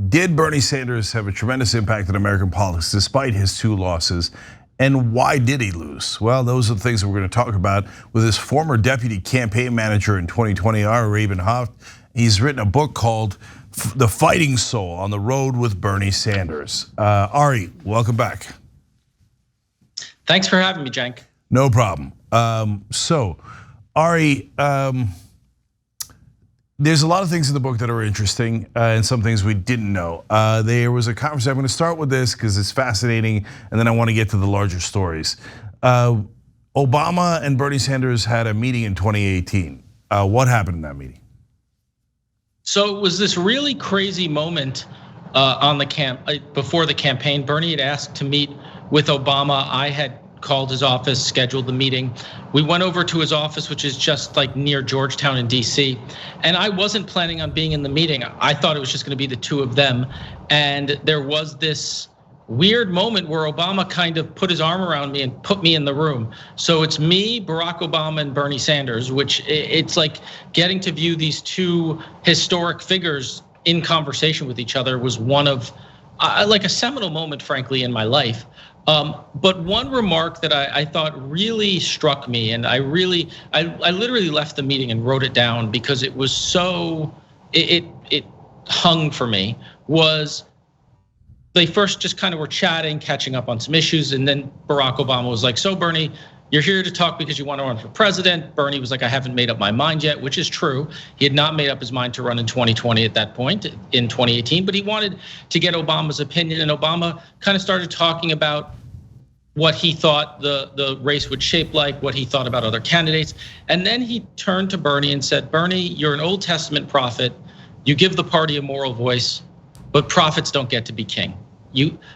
Did Bernie Sanders have a tremendous impact on American politics despite his 2 losses? And why did he lose? Well, those are the things that we're going to talk about with his former deputy campaign manager in 2020, Rabin-Havt. He's written a book called The Fighting Soul on the Road with Bernie Sanders. Ari, welcome back. Thanks for having me, Cenk. No problem. So, Ari, there's a lot of things in the book that are interesting and some things we didn't know. There was a conversation, I'm gonna start with this because it's fascinating, and then I wanna get to the larger stories. Obama and Bernie Sanders had a meeting in 2018. What happened in that meeting? So it was this really crazy moment on the before the campaign. Bernie had asked to meet with Obama. I had called his office, scheduled the meeting. We went over to his office, which is just like near Georgetown in DC. And I wasn't planning on being in the meeting. I thought it was just gonna be the 2 of them. And there was this weird moment where Obama kind of put his arm around me and put me in the room. So it's me, Barack Obama, and Bernie Sanders, which it's like getting to view these 2 historic figures in conversation with each other was one of like a seminal moment, frankly, in my life. But one remark that I thought really struck me, and I literally left the meeting and wrote it down because it was so, it hung for me, was they first just kind of were chatting, catching up on some issues, and then Barack Obama was like, so Bernie, you're here to talk because you want to run for president. Bernie was like, I haven't made up my mind yet, which is true. He had not made up his mind to run in 2020 at that point, in 2018, but he wanted to get Obama's opinion, and Obama kind of started talking about what he thought the race would shape like, what he thought about other candidates. And then he turned to Bernie and said, Bernie, you're an Old Testament prophet. You give the party a moral voice, but prophets don't get to be king.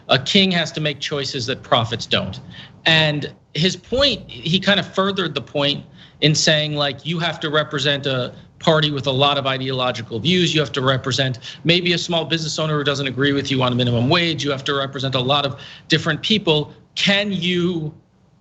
A king has to make choices that prophets don't. And his point, he kind of furthered the point in saying, like, you have to represent a party with a lot of ideological views. You have to represent maybe a small business owner who doesn't agree with you on a minimum wage. You have to represent a lot of different people. Can you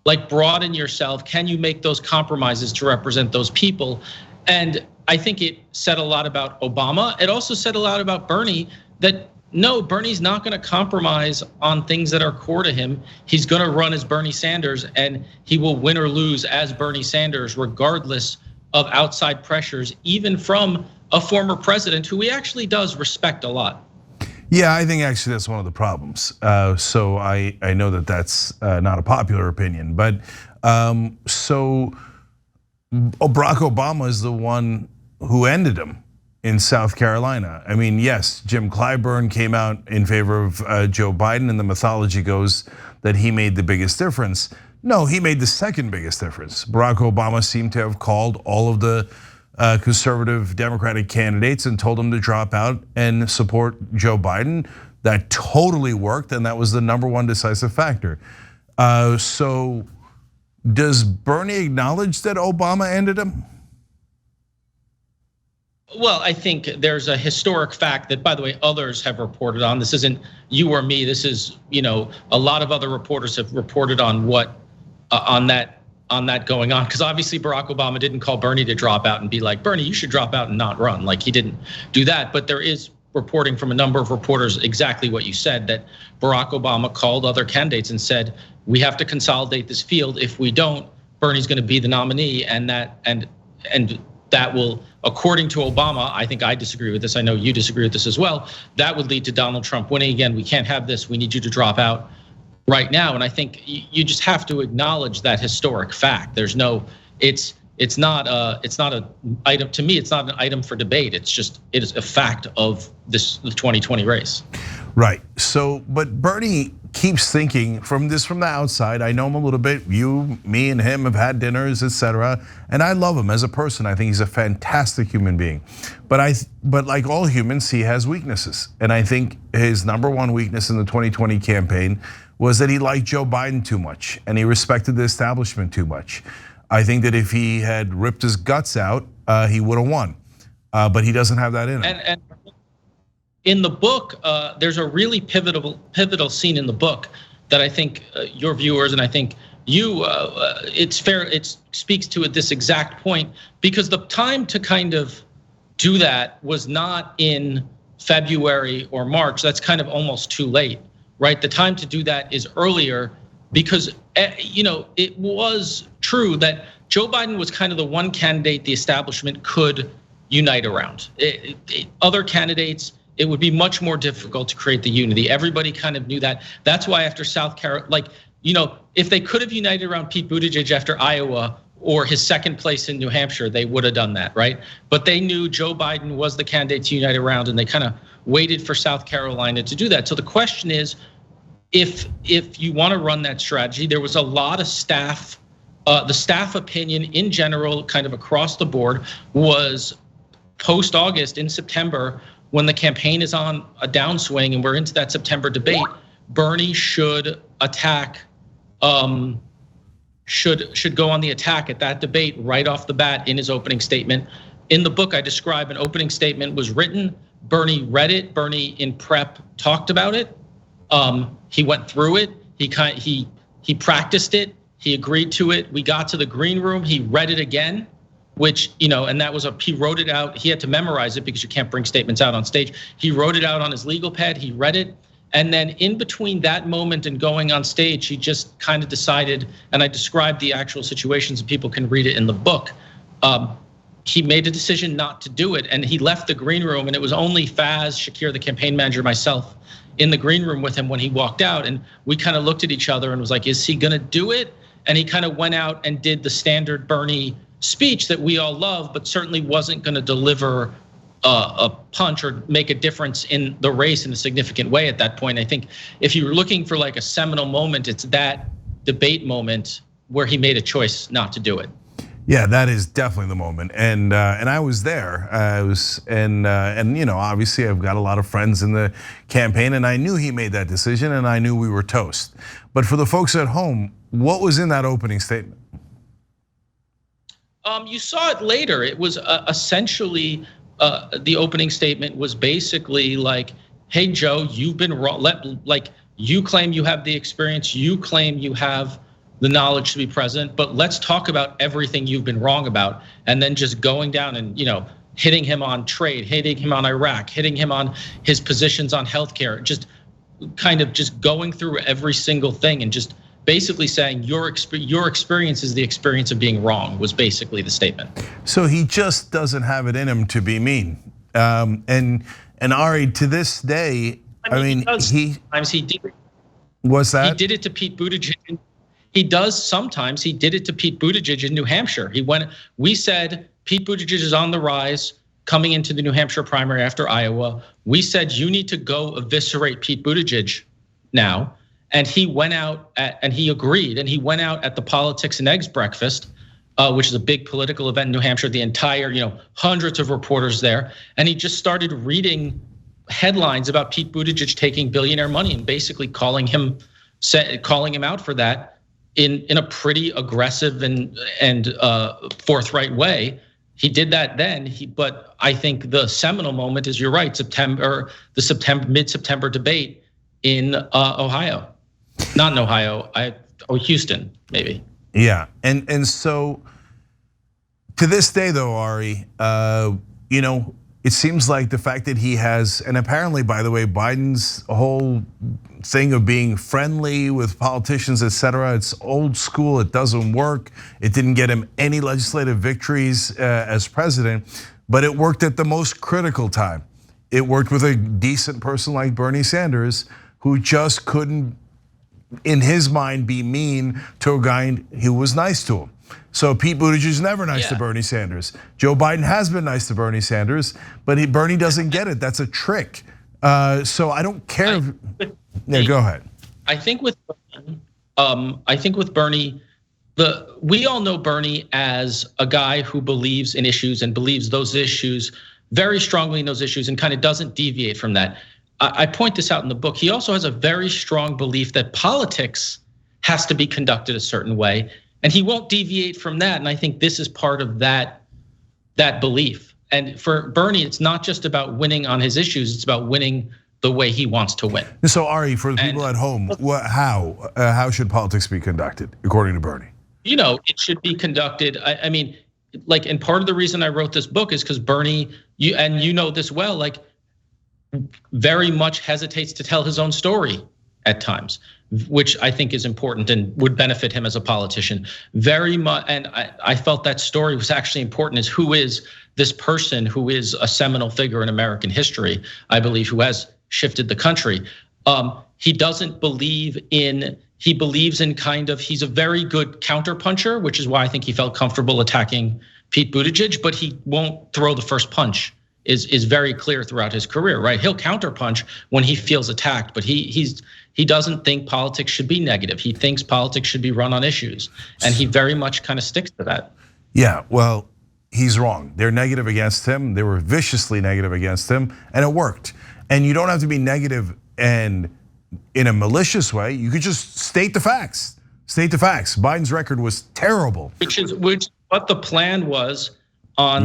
like broaden yourself? Can you make those compromises to represent those people? And I think it said a lot about Obama. It also said a lot about Bernie, that no, Bernie's not gonna compromise on things that are core to him. He's gonna run as Bernie Sanders, and he will win or lose as Bernie Sanders, regardless of outside pressures, even from a former president who he actually does respect a lot. Yeah, I think actually that's one of the problems. So I know that that's not a popular opinion, but so Barack Obama is the one who ended him in South Carolina. I mean, yes, Jim Clyburn came out in favor of Joe Biden, and the mythology goes that he made the biggest difference. No, he made the second biggest difference. Barack Obama seemed to have called all of the conservative Democratic candidates and told them to drop out and support Joe Biden. That totally worked, and that was the #1 decisive factor. So does Bernie acknowledge that Obama ended him? Well, I think there's a historic fact that, by the way, others have reported on. This isn't you or me. This is, a lot of other reporters have reported on what on that going on, because obviously Barack Obama didn't call Bernie to drop out and be like, Bernie, you should drop out and not run. Like, he didn't do that. But there is reporting from a number of reporters exactly what you said, that Barack Obama called other candidates and said, we have to consolidate this field. If we don't, Bernie's going to be the nominee, and that will, according to Obama, I think I disagree with this, I know you disagree with this as well, that would lead to Donald Trump winning again. We can't have this. We need you to drop out right now. And I think you just have to acknowledge that historic fact. There's no, it's not an item, to me, it's not an item for debate. It is a fact of the 2020 race. Right, so, but Bernie keeps thinking from the outside. I know him a little bit. You, me, and him have had dinners, etc. And I love him as a person. I think he's a fantastic human being. But like all humans, he has weaknesses. And I think his #1 weakness in the 2020 campaign was that he liked Joe Biden too much, and he respected the establishment too much. I think that if he had ripped his guts out, he would have won. But he doesn't have that in him. And in the book, there's a really pivotal scene in the book that I think your viewers and I think you, it speaks to at this exact point, because the time to kind of do that was not in February or March, that's kind of almost too late, right? The time to do that is earlier because, it was true that Joe Biden was kind of the one candidate the establishment could unite around. Other candidates, it would be much more difficult to create the unity. Everybody kind of knew that. That's why after South Carolina, if they could have united around Pete Buttigieg after Iowa or his second place in New Hampshire, they would have done that, right? But they knew Joe Biden was the candidate to unite around, and they kind of waited for South Carolina to do that. So the question is, if you want to run that strategy, there was a lot of staff, the staff opinion in general, kind of across the board, was post-August in September, when the campaign is on a downswing and we're into that September debate, Bernie should attack, should go on the attack at that debate right off the bat in his opening statement. In the book, I describe an opening statement was written. Bernie read it. Bernie in prep talked about it. He went through it. He practiced it. He agreed to it. We got to the green room. He read it again, which, and that was he wrote it out. He had to memorize it because you can't bring statements out on stage. He wrote it out on his legal pad. He read it. And then in between that moment and going on stage, he just kind of decided, and I described the actual situations and people can read it in the book. He made a decision not to do it, and he left the green room, and it was only Faz, Shakir, the campaign manager, myself, in the green room with him when he walked out, and we kind of looked at each other and was like, is he gonna do it? And he kind of went out and did the standard Bernie speech that we all love, but certainly wasn't gonna deliver a punch or make a difference in the race in a significant way at that point. I think if you were looking for like a seminal moment, it's that debate moment where he made a choice not to do it. Yeah, that is definitely the moment, and I was there. Obviously I've got a lot of friends in the campaign, and I knew he made that decision, and I knew we were toast. But for the folks at home, what was in that opening statement? You saw it later. It was essentially the opening statement was basically like, "Hey Joe, you've been wrong. Like you claim you have the experience, you claim you have the knowledge to be president, but let's talk about everything you've been wrong about." And then just going down and hitting him on trade, hitting him on Iraq, hitting him on his positions on healthcare, just kind of just going through every single thing and just basically saying your experience is the experience of being wrong, was basically the statement. So he just doesn't have it in him to be mean. And Ari, to this day, sometimes he did. What's that? He did it to Pete Buttigieg. He does sometimes. He did it to Pete Buttigieg in New Hampshire. We said Pete Buttigieg is on the rise coming into the New Hampshire primary after Iowa. We said you need to go eviscerate Pete Buttigieg now. And he went out and he agreed, and he went out at the Politics and Eggs breakfast, which is a big political event in New Hampshire, the entire, hundreds of reporters there. And he just started reading headlines about Pete Buttigieg taking billionaire money and basically calling him out for that in a pretty aggressive and forthright way. He did that then. But I think the seminal moment is, you're right, mid-September debate in Ohio. Not in Ohio, Houston, maybe. Yeah, and so to this day though, Ari, it seems like the fact that he has, and apparently, by the way, Biden's whole thing of being friendly with politicians, etc., it's old school, it doesn't work. It didn't get him any legislative victories as president, but it worked at the most critical time. It worked with a decent person like Bernie Sanders, who just couldn't, in his mind, be mean to a guy who was nice to him. So Pete Buttigieg is never nice to Bernie Sanders. Joe Biden has been nice to Bernie Sanders, but Bernie doesn't get it. That's a trick. So I don't care. Go ahead. I think with Bernie, we all know Bernie as a guy who believes in issues and believes those issues very strongly in those issues and kind of doesn't deviate from that. I point this out in the book. He also has a very strong belief that politics has to be conducted a certain way, and he won't deviate from that. And I think this is part of that belief. And for Bernie, it's not just about winning on his issues, it's about winning the way he wants to win. So Ari, for the people at home, how should politics be conducted according to Bernie? It should be conducted, and part of the reason I wrote this book is because Bernie, you know this well, very much hesitates to tell his own story at times, which I think is important and would benefit him as a politician very much. And I felt that story was actually important, is who is this person who is a seminal figure in American history, I believe, who has shifted the country. He doesn't believe in, he believes in he's a very good counterpuncher, which is why I think he felt comfortable attacking Pete Buttigieg, but he won't throw the first punch. Is very clear throughout his career, right? He'll counterpunch when he feels attacked, but he doesn't think politics should be negative. He thinks politics should be run on issues, and he very much kind of sticks to that. Yeah, well, he's wrong. They're negative against him. They were viciously negative against him, and it worked. And you don't have to be negative and in a malicious way. You could just state the facts. State the facts. Biden's record was terrible. Which what the plan was on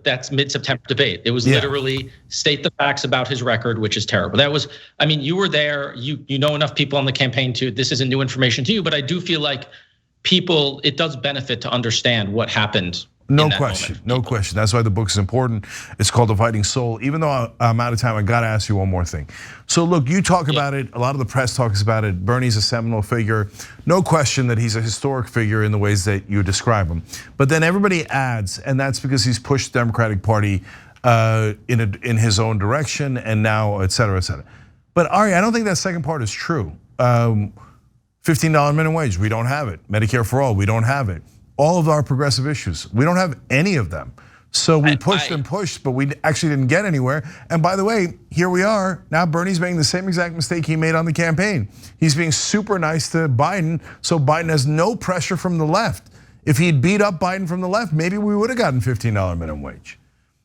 that's mid-September debate. It was literally state the facts about his record, which is terrible. That was, I mean, you were there, you know enough people on the campaign this isn't new information to you, but I do feel like it does benefit to understand what happened. No question, no question. That's why the book is important. It's called The Fighting Soul. Even though I'm out of time, I gotta ask you one more thing. So look, you talk about it, a lot of the press talks about it. Bernie's a seminal figure. No question that he's a historic figure in the ways that you describe him. But then everybody adds, and that's because he's pushed the Democratic Party in his own direction, and now et cetera, et cetera. But Ari, I don't think that second part is true. $15 minimum wage, we don't have it. Medicare for all, we don't have it. All of our progressive issues, we don't have any of them. So we pushed and pushed, but we actually didn't get anywhere. And by the way, here we are. Now Bernie's making the same exact mistake he made on the campaign. He's being super nice to Biden, so Biden has no pressure from the left. If he'd beat up Biden from the left, maybe we would have gotten $15 minimum wage.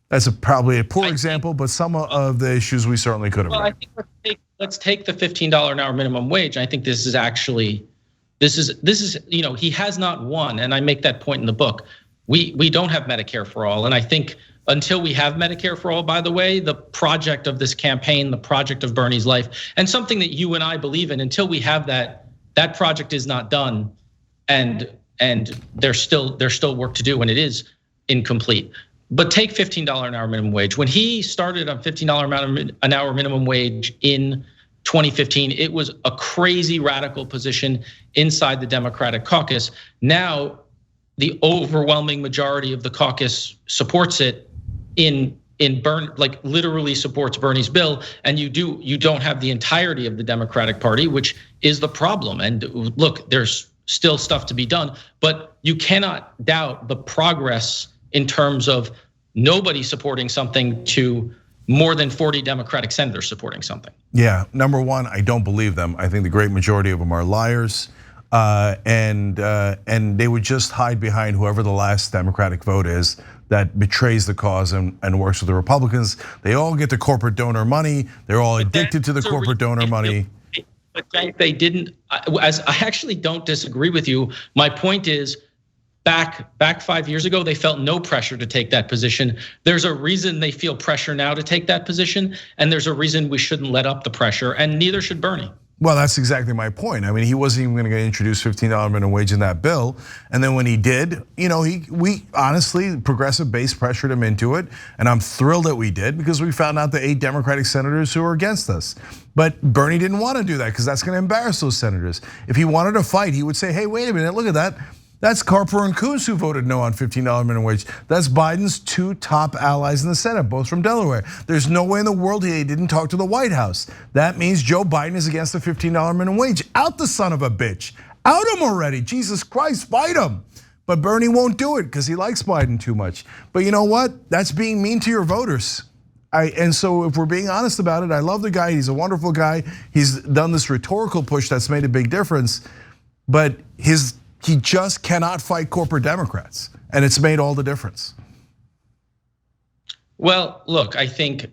That's probably a poor example, but some of the issues we certainly could have. Well, I think let's take the $15 an hour minimum wage. I think this is actually. This is, he has not won, and I make that point in the book. We don't have Medicare for all, and I think until we have Medicare for all, by the way, the project of this campaign, the project of Bernie's life, and something that you and I believe in, until we have that project is not done, and there's still work to do, and it is incomplete. But take $15 an hour minimum wage. When he started on $15 an hour minimum wage in 2015, it was a crazy radical position inside the Democratic caucus. Now, the overwhelming majority of the caucus supports it literally supports Bernie's bill, and you don't have the entirety of the Democratic Party, which is the problem. And look, there's still stuff to be done, but you cannot doubt the progress in terms of nobody supporting something to more than 40 Democratic senators supporting something. Yeah, number one, I don't believe them. I think the great majority of them are liars, and they would just hide behind whoever the last Democratic vote is that betrays the cause and works with the Republicans. They all get the corporate donor money. They're all addicted to the corporate donor money. But they didn't. As I actually don't disagree with you. My point is, back 5 years ago, they felt no pressure to take that position. There's a reason they feel pressure now to take that position, and there's a reason we shouldn't let up the pressure, and neither should Bernie. Well, that's exactly my point. I mean, he wasn't even going to introduce $15 minimum wage in that bill, and then when he did, we honestly, progressive base pressured him into it, and I'm thrilled that we did because we found out the 8 Democratic senators who are against us. But Bernie didn't want to do that because that's going to embarrass those senators. If he wanted to fight, he would say, "Hey, wait a minute, look at that. That's Carper and Coons who voted no on $15 minimum wage. That's Biden's 2 top allies in the Senate, both from Delaware. There's no way in the world he didn't talk to the White House. That means Joe Biden is against the $15 minimum wage. Out the son of a bitch. Out him already. Jesus Christ, fight him." But Bernie won't do it because he likes Biden too much. But you know what? That's being mean to your voters. And so if we're being honest about it, I love the guy. He's a wonderful guy. He's done this rhetorical push that's made a big difference. But he just cannot fight corporate Democrats, and it's made all the difference. Well, look, I think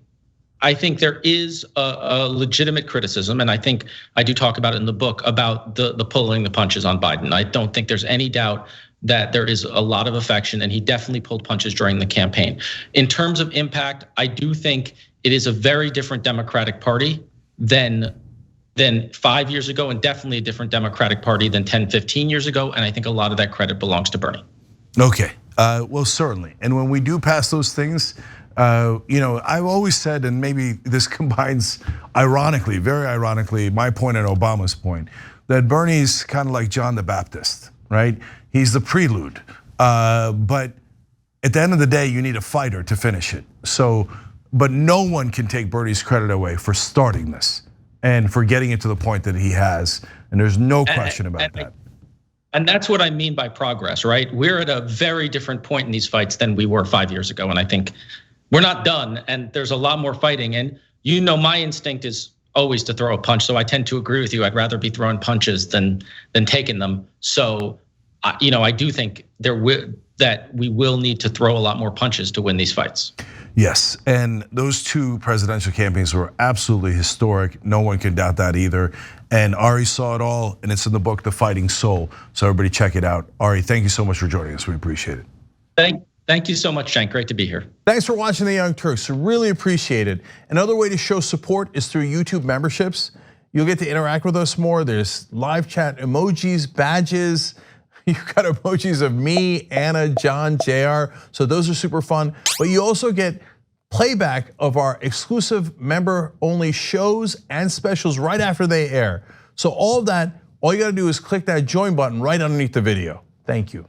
there is a legitimate criticism, and I think I do talk about it in the book about the pulling the punches on Biden. I don't think there's any doubt that there is a lot of affection, and he definitely pulled punches during the campaign. In terms of impact, I do think it is a very different Democratic Party than 5 years ago, and definitely a different Democratic Party than 10, 15 years ago. And I think a lot of that credit belongs to Bernie. Okay, well, certainly. And when we do pass those things, I've always said, and maybe this combines ironically, very ironically, my point and Obama's point, that Bernie's kind of like John the Baptist, right? He's the prelude, but at the end of the day, you need a fighter to finish it. So, but no one can take Bernie's credit away for starting this and for getting it to the point that he has, and there's no question about that. And that's what I mean by progress, right? We're at a very different point in these fights than we were 5 years ago, and I think we're not done, and there's a lot more fighting. And my instinct is always to throw a punch, so I tend to agree with you. I'd rather be throwing punches than taking them. So, I do think that we will need to throw a lot more punches to win these fights. Yes, and those two presidential campaigns were absolutely historic. No one can doubt that either. And Ari saw it all, and it's in the book, The Fighting Soul. So everybody check it out. Ari, thank you so much for joining us. We appreciate it. Thank you so much, Cenk. Great to be here. Thanks for watching The Young Turks. Really appreciate it. Another way to show support is through YouTube memberships. You'll get to interact with us more. There's live chat emojis, badges. You've got emojis of me, Anna, John, JR. So those are super fun. But you also get playback of our exclusive member-only shows and specials right after they air. So all of that, all you gotta do is click that join button right underneath the video. Thank you.